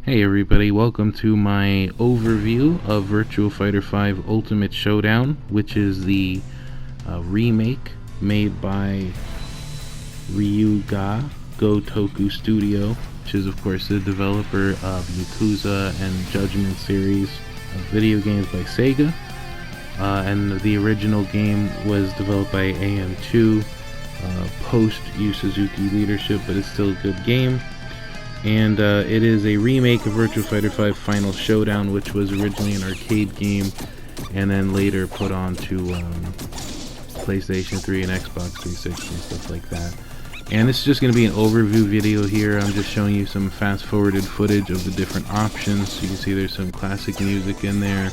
Hey everybody, welcome to my overview of Virtua Fighter 5 Ultimate Showdown, which is the remake made by Ryuga Gotoku Studio, which is of course the developer of Yakuza and Judgment series of video games by Sega. And the original game was developed by AM2 post Yu Suzuki leadership, but it's still a good game. And it is a remake of Virtua Fighter 5 Final Showdown, which was originally an arcade game and then later put onto PlayStation 3 and Xbox 360 and stuff like that. And this is just going to be an overview video here. I'm just showing you some fast-forwarded footage of the different options. You can see there's some classic music in there.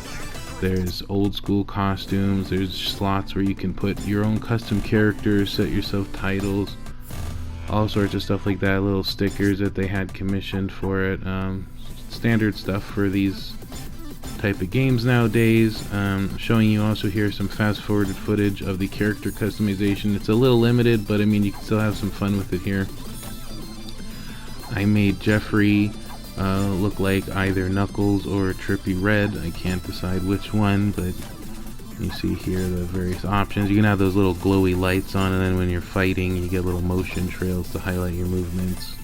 There's old school costumes. There's slots where you can put your own custom characters, set yourself titles, all sorts of stuff like that. Little stickers that they had commissioned for it. Standard stuff for these type of games nowadays. Showing you also here some fast forwarded footage of the character customization. It's a little limited, but I mean you can still have some fun with it here. I made Jeffrey look like either Knuckles or Trippy Red. I can't decide which one, but you see here the various options. You can have those little glowy lights on, and then when you're fighting you get little motion trails to highlight your movements.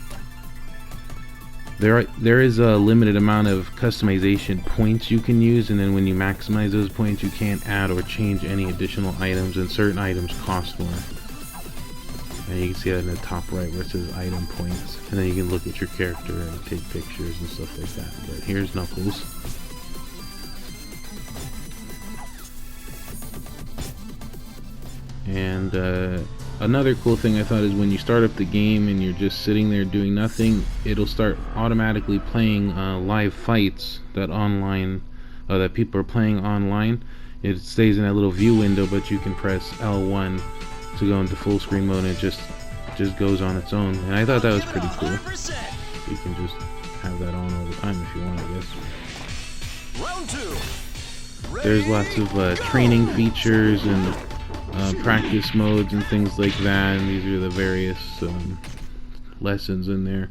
There is a limited amount of customization points you can use, and then when you maximize those points you can't add or change any additional items, and certain items cost more. And you can see that in the top right where it says item points, and then you can look at your character and take pictures and stuff like that. But here's Knuckles. And another cool thing I thought is when you start up the game and you're just sitting there doing nothing, it'll start automatically playing live fights that people are playing online. It stays in that little view window, but you can press L1 to go into full screen mode, and it just goes on its own. And I thought that was pretty cool. You can just have that on all the time if you want, I guess. Round two. There's lots of training features and practice modes and things like that, and these are the various lessons in there.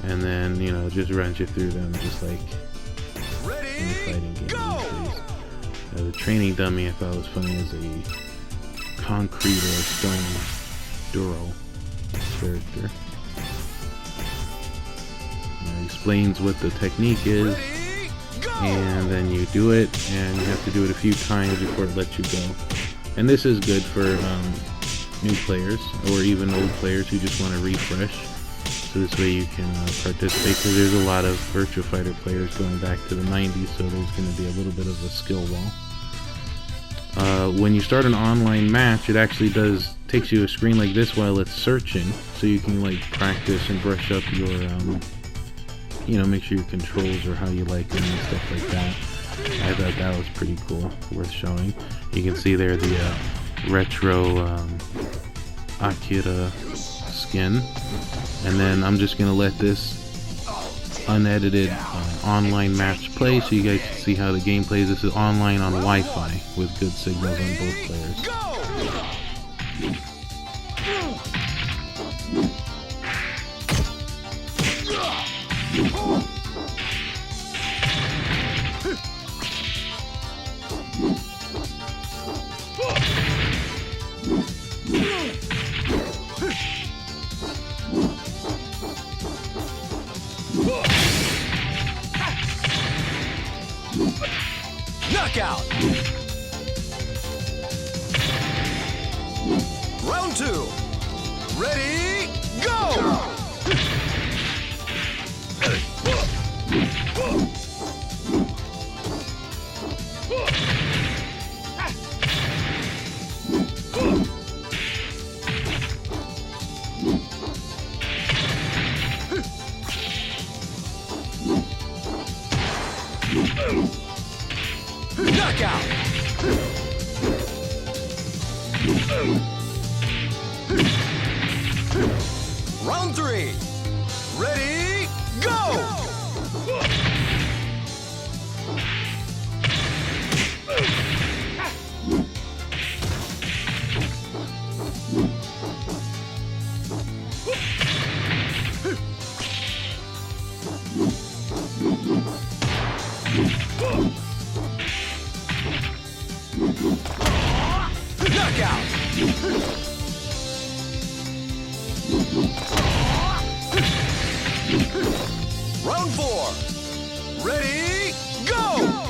And then, you know, just runs you through them just like any fighting game these days. The training dummy I thought was funny as a concrete or stone Duro character. It explains what the technique is, and then you do it, and you have to do it a few times before it lets you go. And this is good for new players or even old players who just want to refresh, so this way you can participate, because there's a lot of Virtua Fighter players going back to the 90s, so there's going to be a little bit of a skill wall. When you start an online match, it actually takes you a screen like this while it's searching, so you can like practice and brush up your make sure your controls are how you like them and stuff like that. I thought that was pretty cool, worth showing. You can see there the retro Akira skin. And then I'm just going to let this unedited online match play so you guys can see how the game plays. This is online on Wi-Fi with good signals on both players. Knockout! Round two. Ready, go! Knockout! Round three. Ready, go! Round 4. Ready, go!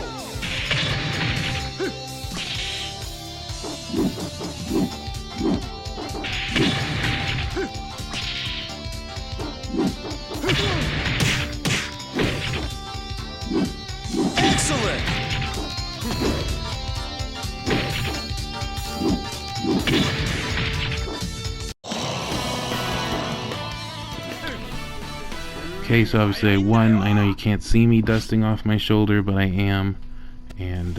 Excellent! Okay, so obviously I won. I know you can't see me dusting off my shoulder, but I am. And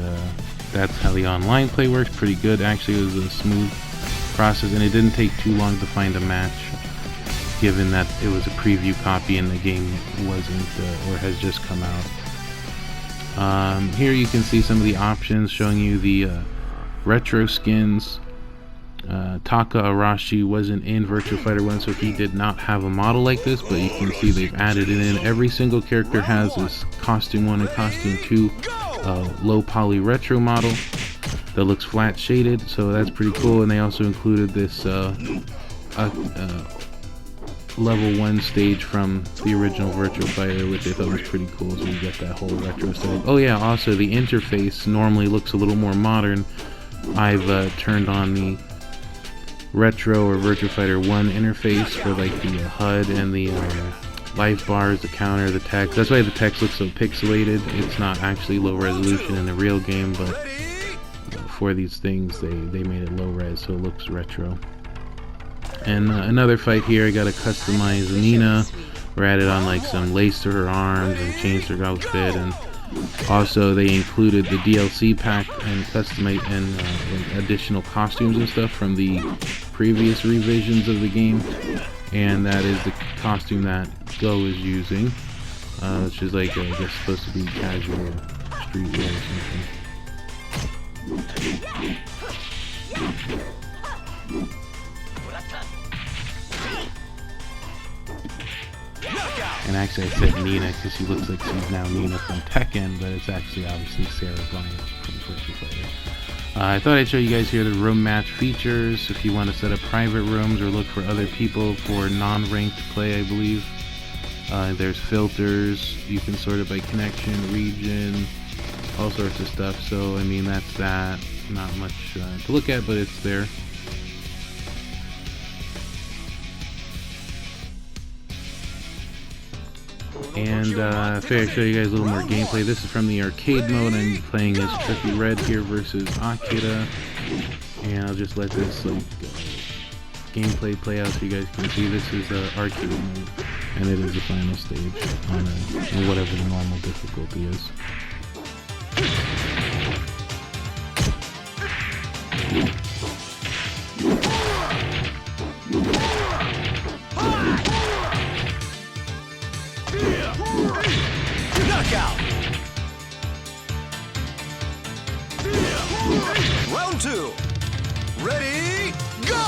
that's how the online play works. Pretty good. Actually, it was a smooth process, and it didn't take too long to find a match, given that it was a preview copy and the game wasn't or has just come out. Here you can see some of the options showing you the retro skins. Taka Arashi wasn't in Virtua Fighter 1, so he did not have a model like this, but you can see they've added it in. Every single character has this Costume 1 and Costume 2 low poly retro model that looks flat shaded, so that's pretty cool. And they also included this level 1 stage from the original Virtua Fighter, which I thought was pretty cool, so you get that whole retro aesthetic. Oh yeah, also the interface normally looks a little more modern. I've turned on the retro or Virtua Fighter 1 interface for like the HUD and the life bars, the counter, the text. That's why the text looks so pixelated. It's not actually low resolution in the real game, but for these things they made it low res, so it looks retro. And another fight here, I got to customize Nina. Or added on like some lace to her arms and changed her outfit, and also they included the DLC pack and customate and like additional costumes and stuff from the previous revisions of the game, and that is the costume that Go is using, which is like I guess supposed to be casual streetwear or something. And actually I said Nina because she looks like she's now Nina from Tekken, but it's actually obviously Sarah Bryant from Virtua Fighter. I thought I'd show you guys here the room match features if you want to set up private rooms or look for other people for non-ranked play, I believe. There's filters, you can sort it by connection, region, all sorts of stuff. So I mean that's that. Not much to look at, but it's there. And I figured I'd show you guys a little more gameplay. This is from the arcade mode. I'm playing as Tricky Red here versus Akira, and I'll just let this like gameplay play out so you guys can see. This is arcade mode, and it is the final stage on whatever the normal difficulty is. Knockout! Round 2. Ready, go!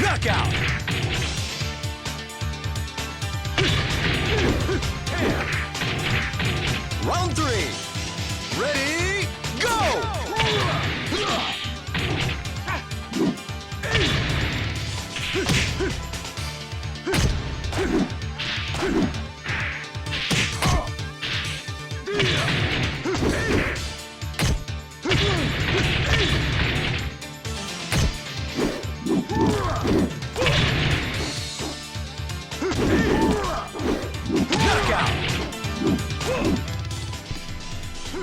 Knockout! Round 3. Ready, go!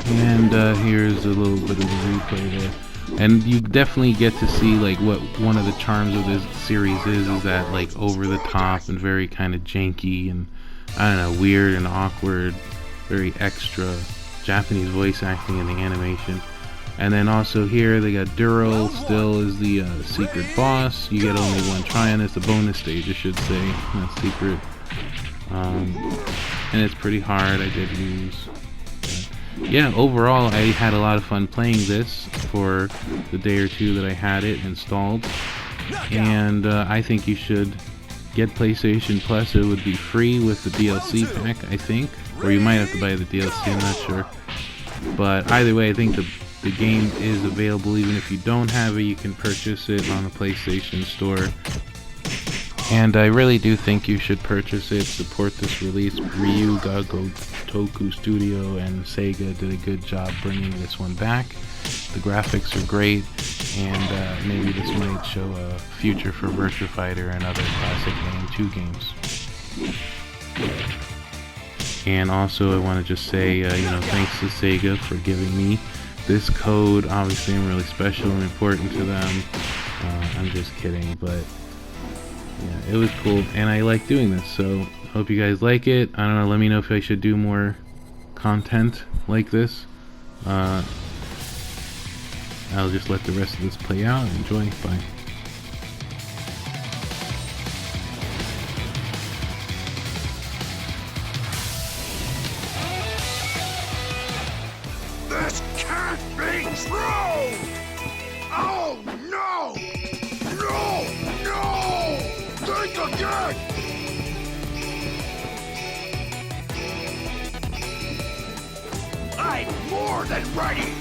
And here's a little bit of the replay there. And you definitely get to see like what one of the charms of this series is that like over the top and very kind of janky and I don't know, weird and awkward, very extra Japanese voice acting in the animation. And then also here they got Duro still is the secret boss. You get only one try on this, the bonus stage I should say, not secret. And it's pretty hard, I did lose. yeah, overall I had a lot of fun playing this for the day or two that I had it installed, and I think you should get PlayStation Plus. It would be free with the DLC pack, I think, or you might have to buy the DLC, I'm not sure. But either way, I think the game is available. Even if you don't have it, you can purchase it on the PlayStation Store. And I really do think you should purchase it, support this release. Ryu Ga Gotoku Studio and Sega did a good job bringing this one back. The graphics are great, and maybe this might show a future for Virtua Fighter and other classic Game 2 games. And also I want to just say, thanks to Sega for giving me this code. Obviously I'm really special and important to them. I'm just kidding, but yeah, it was cool, and I like doing this, so hope you guys like it. I don't know, let me know if I should do more content like this. I'll just let the rest of this play out. Enjoy. Bye. This can't be true! Oh no! No! Think again! I'm more than ready!